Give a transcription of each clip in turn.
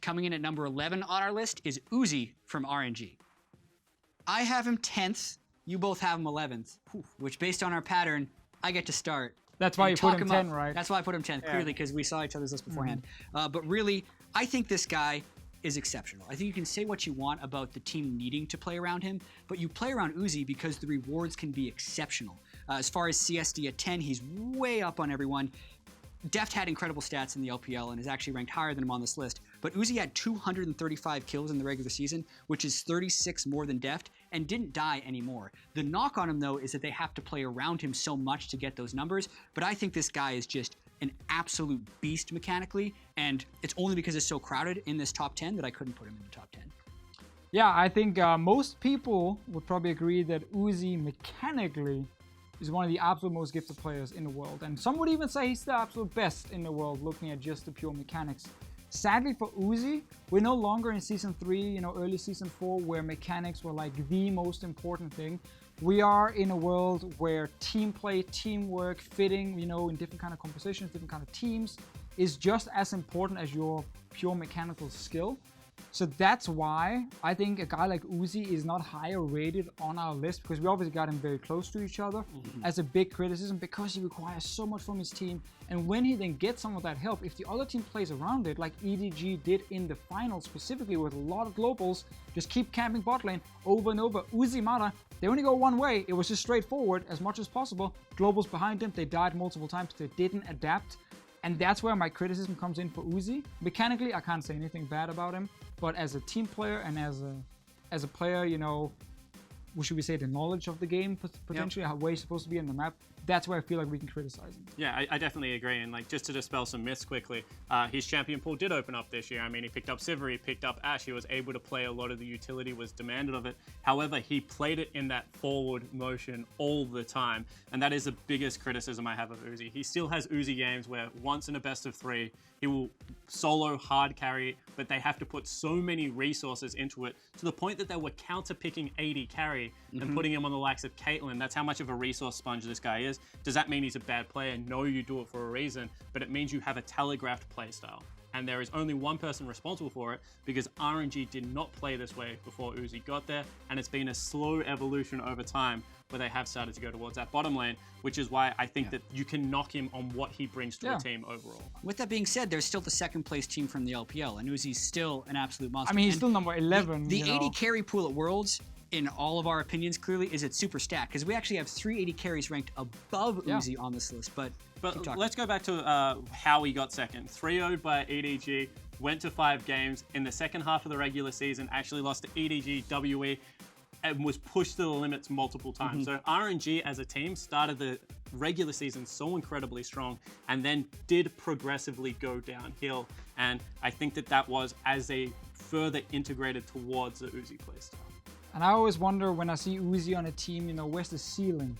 Coming in at number 11 on our list is Uzi from RNG. I have him 10th. You both have him 11th, which based on our pattern, I get to start. That's why you put him 10, up. right? That's why I put him 10th, clearly, because we saw each other's list beforehand. But really, I think this guy is exceptional. I think you can say what you want about the team needing to play around him, but you play around Uzi because the rewards can be exceptional. As far as CSD at 10, he's way up on everyone. Deft had incredible stats in the LPL and is actually ranked higher than him on this list, but Uzi had 235 kills in the regular season, which is 36 more than Deft, and didn't die anymore. The knock on him, though, is that they have to play around him so much to get those numbers, but I think this guy is just an absolute beast mechanically, and it's only because it's so crowded in this top 10 that I couldn't put him in the top 10. Yeah, I think most people would probably agree that Uzi mechanically is one of the absolute most gifted players in the world. And some would even say he's the absolute best in the world, looking at just the pure mechanics. Sadly for Uzi, we're no longer in Season 3, early Season 4, where mechanics were like the most important thing. We are in a world where team play, teamwork, fitting, in different kind of compositions, different kind of teams, is just as important as your pure mechanical skill. So that's why I think a guy like Uzi is not higher rated on our list, because we obviously got him very close to each other as a big criticism, because he requires so much from his team. And when he then gets some of that help, if the other team plays around it, like EDG did in the finals specifically with a lot of globals, just keep camping bot lane over and over. Uzimata, they only go one way. It was just straightforward as much as possible. Globals behind them, they died multiple times. They didn't adapt. And that's where my criticism comes in for Uzi. Mechanically, I can't say anything bad about him, but as a team player and as a player, should we say the knowledge of the game potentially, how where he's supposed to be in the map, that's where I feel like we can criticize him. Yeah, I definitely agree. And just to dispel some myths quickly, his champion pool did open up this year. I mean, he picked up Sivir, he picked up Ashe, he was able to play a lot of the utility was demanded of it. However, he played it in that forward motion all the time. And that is the biggest criticism I have of Uzi. He still has Uzi games where once in a best of 3, he will solo hard carry, but they have to put so many resources into it to the point that they were counter-picking AD carry and putting him on the likes of Caitlyn. That's how much of a resource sponge this guy is. Does that mean he's a bad player? No, you do it for a reason, but it means you have a telegraphed playstyle. And there is only one person responsible for it, because RNG did not play this way before Uzi got there, and it's been a slow evolution over time where they have started to go towards that bottom lane, which is why I think that you can knock him on what he brings to a team overall. With that being said, there's still the second place team from the LPL, and Uzi's still an absolute monster. I mean, he's still number 11. The 80 carry pool at Worlds, in all of our opinions, clearly, is at super stacked, because we actually have 3 80 carries ranked above Uzi on this list, but let's go back to how he got second. 3-0'd by EDG, went to 5 games. In the second half of the regular season, actually lost to EDG, WE, and was pushed to the limits multiple times. So RNG as a team started the regular season so incredibly strong and then did progressively go downhill. And I think that was as they further integrated towards the Uzi playstyle. And I always wonder when I see Uzi on a team, where's the ceiling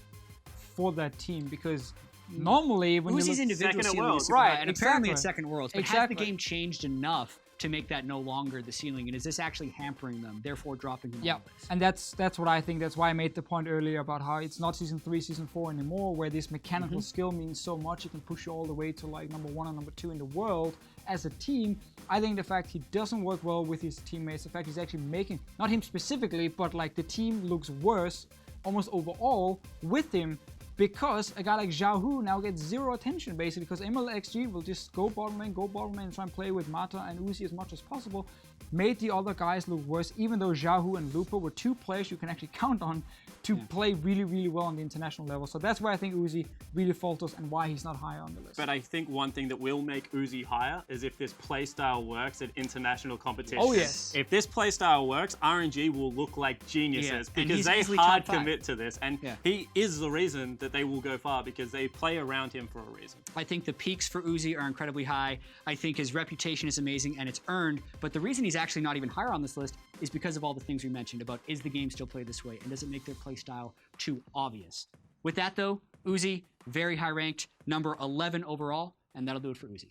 for that team? Because normally when Uzi's you look individual ceiling is super high, and apparently it's second Worlds. But has the game changed enough to make that no longer the ceiling? And is this actually hampering them, therefore dropping them on the list? And that's what I think. That's why I made the point earlier about how it's not Season 3, Season 4 anymore, where this mechanical skill means so much. It can push you all the way to like number 1 or number 2 in the world as a team. I think the fact he doesn't work well with his teammates, the fact he's actually making, not him specifically, but like the team looks worse almost overall with him, because a guy like Xiaohu now gets 0 attention basically, because MLXG will just go bottom lane and try and play with Mata and Uzi as much as possible. Made the other guys look worse, even though Xiaohu and Lupo were 2 players you can actually count on to play really, really well on the international level. So that's where I think Uzi really falters and why he's not higher on the list. But I think one thing that will make Uzi higher is if this playstyle works at international competition. Oh yes. If this playstyle works, RNG will look like geniuses because they hard commit to this. And he is the reason that they will go far, because they play around him for a reason. I think the peaks for Uzi are incredibly high. I think his reputation is amazing and it's earned, but the reason he's actually not even higher on this list is because of all the things we mentioned about, is the game still played this way, and does it make their play style too obvious? With that though, Uzi, very high ranked, number 11 overall, and that'll do it for Uzi.